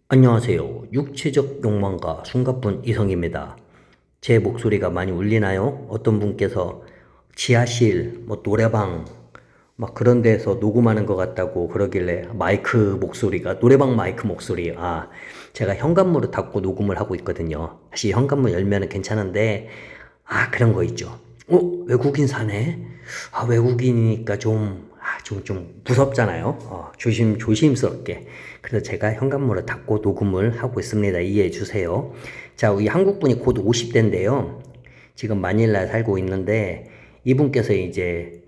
안녕하세요. 육체적 욕망과 숨가쁜 이성입니다. 제 목소리가 많이 울리나요? 어떤 분께서 지하실, 노래방, 막 그런 데서 녹음하는 것 같다고 그러길래 마이크 목소리가, 노래방 마이크 목소리. 제가 현관문을 닫고 녹음을 하고 있거든요. 사실 현관문 열면은 괜찮은데, 그런 거 있죠. 외국인 사네? 외국인이니까 좀 무섭잖아요. 조심스럽게. 그래서 제가 현관문을 닫고 녹음을 하고 있습니다. 이해해 주세요. 자, 우리 한국분이 곧 50대인데요. 지금 마닐라에 살고 있는데, 이분께서 이제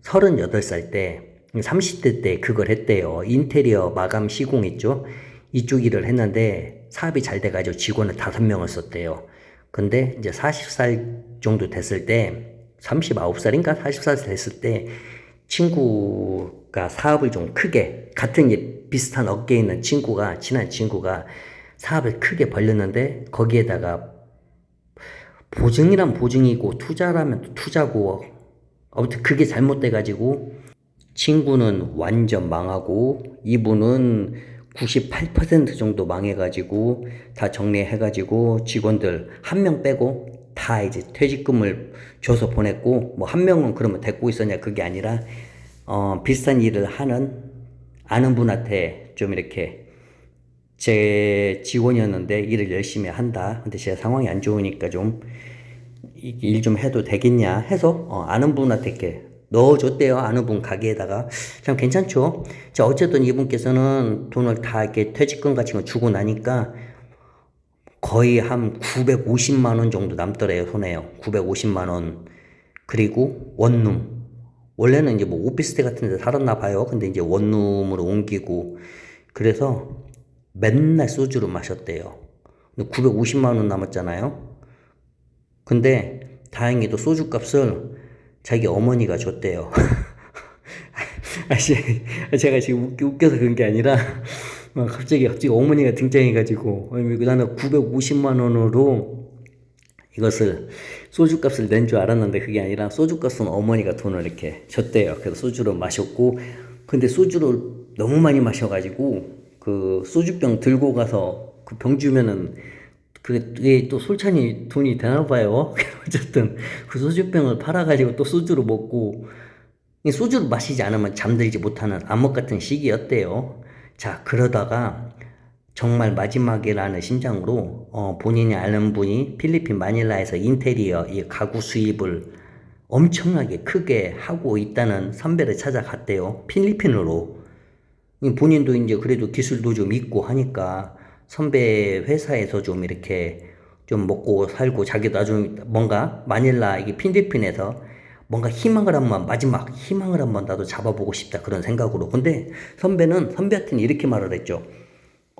38살 때, 30대 때 그걸 했대요. 인테리어 마감 시공 있죠? 이쪽 일을 했는데, 사업이 잘 돼가지고 직원을 5명을 썼대요. 근데 이제 40살 정도 됐을 때, 39살인가? 40살 됐을 때, 친구가 사업을 좀 크게, 같은 비슷한 업계에 있는 친구가, 친한 친구가 사업을 크게 벌렸는데, 거기에다가 보증이란 보증이고, 투자라면 또 투자고, 아무튼 그게 잘못돼가지고, 친구는 완전 망하고, 이분은 98% 정도 망해가지고, 다 정리해가지고, 직원들 한 명 빼고, 다 이제 퇴직금을 줘서 보냈고, 뭐 한 명은 그러면 데리고 있었냐, 그게 아니라, 비슷한 일을 하는 아는 분한테 좀 이렇게 제 직원이었는데 일을 열심히 한다. 근데 제가 상황이 안 좋으니까 좀 일 좀 해도 되겠냐 해서 아는 분한테 이렇게 넣어줬대요. 아는 분 가게에다가. 참 괜찮죠? 자, 어쨌든 이분께서는 돈을 다 이렇게 퇴직금 같은 거 주고 나니까 거의 한 950만 원 정도 남더래요, 손에요. 950만 원. 그리고 원룸. 원래는 이제 뭐 오피스텔 같은 데 살았나 봐요. 근데 이제 원룸으로 옮기고. 그래서 맨날 소주를 마셨대요. 950만 원 남았잖아요. 근데 다행히도 소주 값을 자기 어머니가 줬대요. 제가 지금 웃겨서 그런 게 아니라 갑자기 어머니가 등장해가지고 나는 950만 원으로 이것을 소주값을 낸 줄 알았는데 그게 아니라 소주값은 어머니가 돈을 이렇게 줬대요. 그래서 소주를 마셨고, 근데 소주를 너무 많이 마셔가지고 그 소주병 들고 가서 그 병 주면은 그게 또 솔찬히 돈이 되나 봐요. 어쨌든 그 소주병을 팔아가지고 또 소주를 먹고, 이 소주를 마시지 않으면 잠들지 못하는 암흑 같은 시기였대요. 자, 그러다가 정말 마지막이라는 심정으로 본인이 아는 분이 필리핀 마닐라에서 인테리어 이 가구 수입을 엄청나게 크게 하고 있다는 선배를 찾아갔대요. 필리핀으로. 본인도 이제 그래도 기술도 좀 있고 하니까 선배 회사에서 좀 이렇게 좀 먹고 살고 자기도 나중에 뭔가 마닐라 이게 필리핀에서 뭔가 희망을 한번 마지막 희망을 한번 나도 잡아보고 싶다 그런 생각으로. 근데 선배한테는 이렇게 말을 했죠.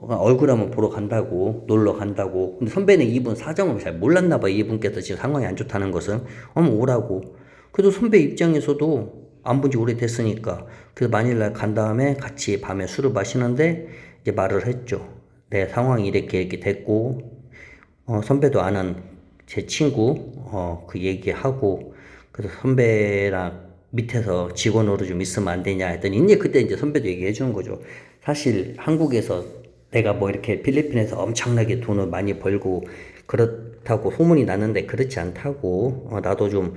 얼굴 한번 보러 간다고, 놀러 간다고. 근데 선배는 이분 사정을 잘 몰랐나 봐요. 이분께서 지금 상황이 안 좋다는 것은. 오라고. 그래도 선배 입장에서도 안 본 지 오래됐으니까. 그래서 마닐라 간 다음에 같이 밤에 술을 마시는데 이제 말을 했죠. 내 상황이 이렇게 됐고, 선배도 아는 제 친구, 그 얘기하고, 그래서 선배랑 밑에서 직원으로 좀 있으면 안 되냐 했더니, 이제 그때 이제 선배도 얘기해 주는 거죠. 사실 한국에서 내가 뭐 이렇게 필리핀에서 엄청나게 돈을 많이 벌고 그렇다고 소문이 났는데 그렇지 않다고. 나도 좀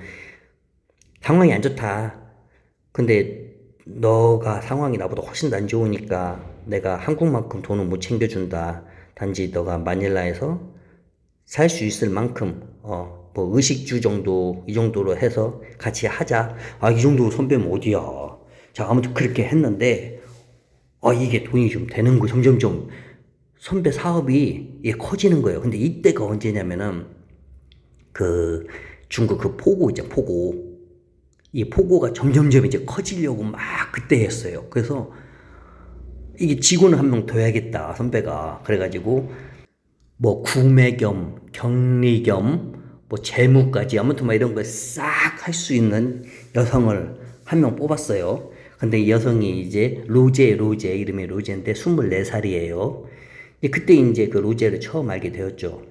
상황이 안 좋다. 근데 너가 상황이 나보다 훨씬 안 좋으니까 내가 한국만큼 돈을 못 챙겨준다. 단지 너가 마닐라에서 살 수 있을 만큼 뭐 의식주 정도 이 정도로 해서 같이 하자. 이 정도 선배면 어디야. 자, 아무튼 그렇게 했는데 이게 돈이 좀 되는 거 점점점 선배 사업이 커지는 거예요. 근데 이때가 언제냐면은 그 중국 그 포고 있죠, 포고. 이 포고가 점점점 이제 커지려고 막 그때 했어요. 그래서 이게 직원을 한 명 더 해야겠다, 선배가. 그래가지고 뭐 구매 겸 격리 겸 뭐 재무까지 아무튼 뭐 이런 걸 싹 할 수 있는 여성을 한 명 뽑았어요. 근데 이 여성이 이제 로제, 이름이 로제인데 24살이에요. 그때 이제 그 로제를 처음 알게 되었죠.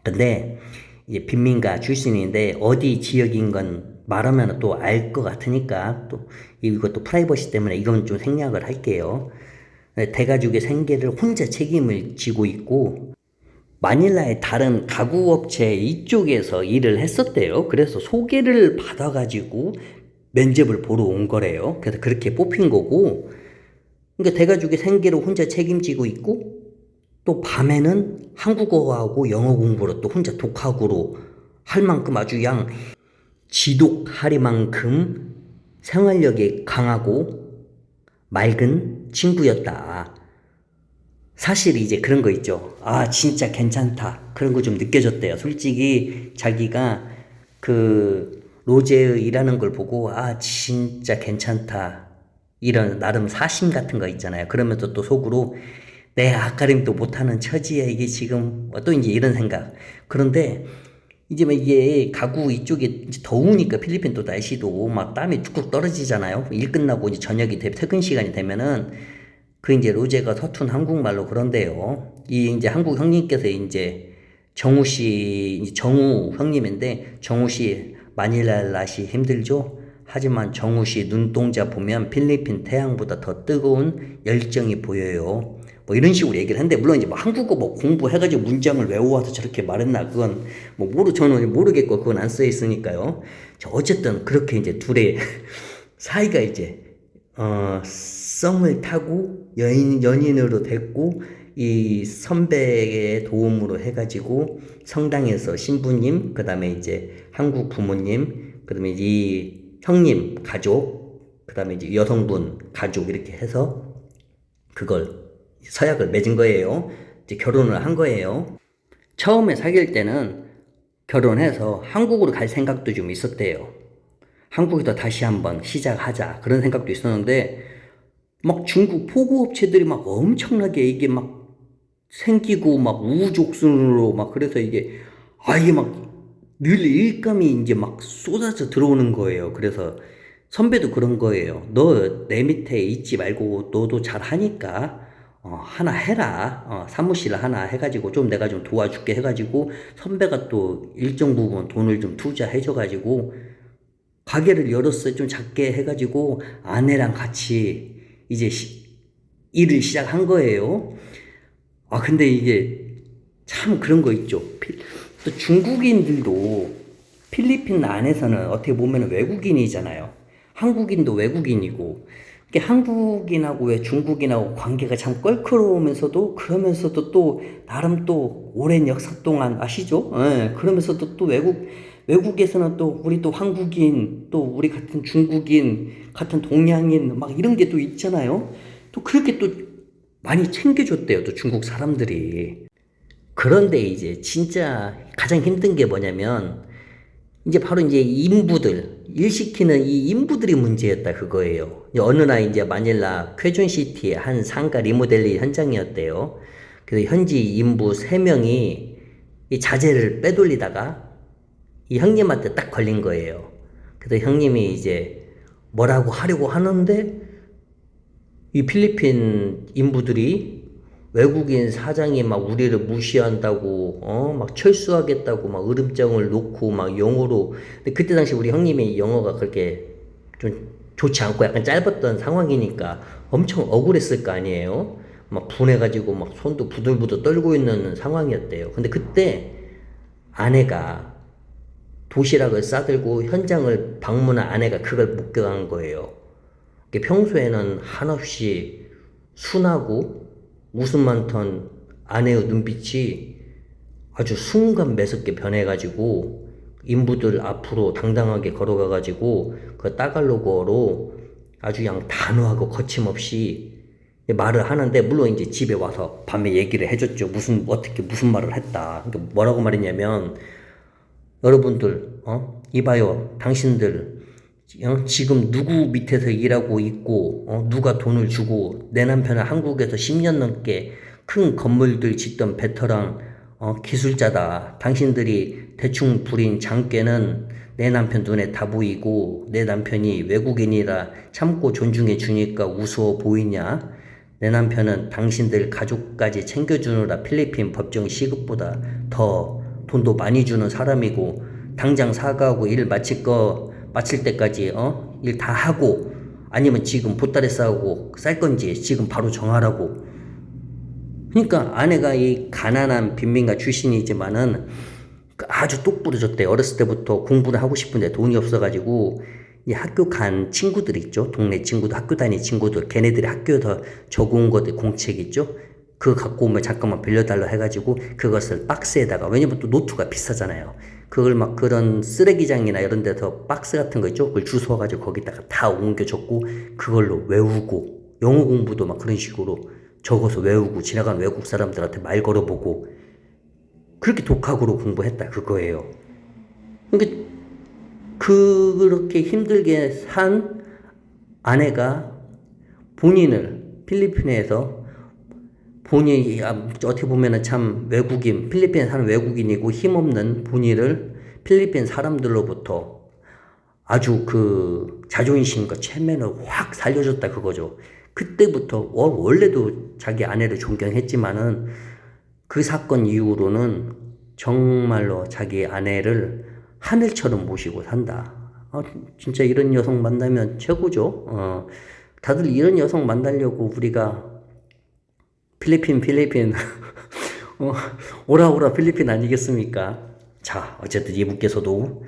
근데 이제 빈민가 출신인데 어디 지역인 건 말하면 또 알 것 같으니까 또 이것도 프라이버시 때문에 이건 좀 생략을 할게요. 대가족의 생계를 혼자 책임을 지고 있고 마닐라의 다른 가구업체 이쪽에서 일을 했었대요. 그래서 소개를 받아가지고 면접을 보러 온 거래요. 그래서 그렇게 뽑힌 거고, 그러니까 대가족의 생계를 혼자 책임지고 있고, 또 밤에는 한국어하고 영어 공부를 또 혼자 독학으로 할 만큼 아주 양 지독하리만큼 생활력이 강하고 맑은 친구였다. 사실 이제 그런 거 있죠. 아, 진짜 괜찮다. 그런 거 좀 느껴졌대요. 솔직히 자기가 그 로제의 일하는 걸 보고 아, 진짜 괜찮다. 이런 나름 사심 같은 거 있잖아요. 그러면서 또 속으로 내 아까림도 못하는 처지야 이게 지금 또 이제 이런 생각. 그런데 이제 막 이게 가구 이쪽에 이제 더우니까 필리핀 또 날씨도 막 땀이 쭉쭉 떨어지잖아요. 일 끝나고 이제 저녁이 퇴근 시간이 되면은 그 이제 로제가 서툰 한국말로 그런데요. 이 이제 한국 형님께서 이제 정우 씨, 이제 정우 형님인데 정우 씨 마닐라 날씨 힘들죠? 하지만 정우 씨 눈동자 보면 필리핀 태양보다 더 뜨거운 열정이 보여요. 뭐 이런 식으로 얘기를 했는데 물론 이제 뭐 한국어 뭐 공부해가지고 문장을 외워와서 저렇게 말했나 그건 뭐 저는 모르겠고 그건 안 써 있으니까요. 어쨌든 그렇게 이제 둘의 사이가 이제 썸을 타고 연인으로 됐고 이 선배의 도움으로 해가지고 성당에서 신부님 그다음에 이제 한국 부모님 그다음에 이 형님 가족 그다음에 이제 여성분 가족 이렇게 해서 그걸 서약을 맺은 거예요. 이제 결혼을 한 거예요. 처음에 사귈 때는 결혼해서 한국으로 갈 생각도 좀 있었대요. 한국에서 다시 한번 시작하자 그런 생각도 있었는데 막 중국 포구업체들이 막 엄청나게 이게 막 생기고 막 우후죽순으로 막 그래서 이게 이게 막 늘 일감이 이제 막 쏟아져 들어오는 거예요. 그래서 선배도 그런 거예요. 너 내 밑에 있지 말고 너도 잘 하니까 하나 해라. 사무실 하나 해가지고 좀 내가 좀 도와줄게 해가지고 선배가 또 일정 부분 돈을 좀 투자해줘가지고 가게를 열었어요. 좀 작게 해가지고 아내랑 같이 이제 일을 시작한 거예요. 근데 이게 참 그런 거 있죠. 또 중국인들도 필리핀 안에서는 어떻게 보면 외국인이잖아요. 한국인도 외국인이고 한국인하고 왜 중국인하고 관계가 참 껄끄러우면서도 그러면서도 또 나름 또 오랜 역사 동안 아시죠? 예, 그러면서도 또 외국에서는 또 우리 또 한국인 또 우리 같은 중국인 같은 동양인 막 이런 게 또 있잖아요. 또 그렇게 또 많이 챙겨줬대요. 또 중국 사람들이. 그런데 이제 진짜 가장 힘든 게 뭐냐면 이제 바로 이제 일 시키는 이 인부들이 문제였다 그거예요. 어느 날 이제 마닐라 쾌준시티의 한 상가 리모델링 현장이었대요. 그래서 현지 인부 3명이 이 자재를 빼돌리다가 이 형님한테 딱 걸린 거예요. 그래서 형님이 이제 뭐라고 하려고 하는데 이 필리핀 인부들이 외국인 사장이 막 우리를 무시한다고 막 철수하겠다고 막 으름장을 놓고 막 영어로 근데 그때 당시 우리 형님이 영어가 그렇게 좀 좋지 않고 약간 짧았던 상황이니까 엄청 억울했을 거 아니에요. 막 분해가지고 막 손도 부들부들 떨고 있는 상황이었대요. 근데 그때 아내가 도시락을 싸들고 현장을 방문한 아내가 그걸 목격한 거예요. 평소에는 한없이 순하고 웃음 많던 아내의 눈빛이 아주 순간 매섭게 변해가지고 인부들 앞으로 당당하게 걸어가가지고 그 따갈로그어로 아주 그냥 단호하고 거침없이 말을 하는데 물론 이제 집에 와서 밤에 얘기를 해줬죠. 어떻게 무슨 말을 했다. 그러니까 뭐라고 말했냐면 여러분들 이봐요. 당신들 지금 누구 밑에서 일하고 있고 누가 돈을 주고 내 남편은 한국에서 10년 넘게 큰 건물들 짓던 베테랑 기술자다. 당신들이 대충 부린 장깨는 내 남편 눈에 다 보이고 내 남편이 외국인이라 참고 존중해 주니까 우스워 보이냐? 내 남편은 당신들 가족까지 챙겨주느라 필리핀 법정 시급보다 더 돈도 많이 주는 사람이고 당장 사과하고 일 마칠 때까지 일 다 하고 아니면 지금 보따리 싸고 쌀 건지 지금 바로 정하라고. 그러니까 아내가 이 가난한 빈민가 출신이지만은 아주 똑부러졌대. 어렸을 때부터 공부를 하고 싶은데 돈이 없어가지고 이 학교 간 친구들 있죠. 동네 친구들, 학교 다니는 친구들, 걔네들이 학교에서 적어온 것들 공책 있죠. 그거 갖고 오면 잠깐만 빌려달라 해가지고 그것을 박스에다가, 왜냐면 또 노트가 비싸잖아요. 그걸 막 그런 쓰레기장이나 이런 데서 박스 같은 거 있죠. 그걸 주워가지고 거기다가 다 옮겨 적고 그걸로 외우고, 영어 공부도 막 그런 식으로 적어서 외우고, 지나가는 외국 사람들한테 말 걸어보고, 그렇게 독학으로 공부했다 그거예요. 그러니까 그렇게 힘들게 산 아내가 본인을 필리핀에서, 본인이 어떻게 보면은 참 외국인, 필리핀에 사는 외국인이고 힘없는 본인을 필리핀 사람들로부터 아주 그 자존심과 체면을 확 살려줬다 그거죠. 그때부터 원래도 자기 아내를 존경했지만은 그 사건 이후로는 정말로 자기 아내를 하늘처럼 모시고 산다. 진짜 이런 여성 만나면 최고죠. 다들 이런 여성 만나려고 우리가 필리핀 오라 필리핀 아니겠습니까? 자, 어쨌든 이분께서도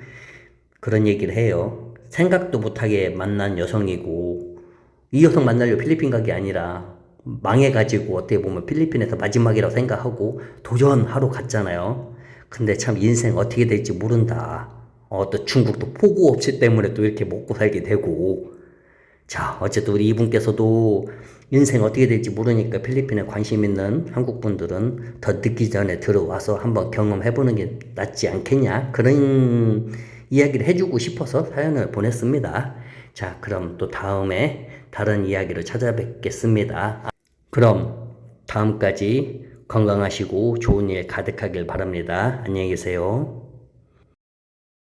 그런 얘기를 해요. 생각도 못하게 만난 여성이고, 이 여성 만나려고 필리핀 간 게 아니라 망해가지고 어떻게 보면 필리핀에서 마지막이라고 생각하고 도전하러 갔잖아요. 근데 참 인생 어떻게 될지 모른다. 또 중국도 폭우 업체 때문에 또 이렇게 먹고 살게 되고. 자, 어쨌든 우리 이분께서도 인생 어떻게 될지 모르니까 필리핀에 관심 있는 한국 분들은 더 늦기 전에 들어와서 한번 경험해보는 게 낫지 않겠냐, 그런 이야기를 해주고 싶어서 사연을 보냈습니다. 자, 그럼 또 다음에 다른 이야기를 찾아뵙겠습니다. 그럼 다음까지 건강하시고 좋은 일 가득하길 바랍니다. 안녕히 계세요.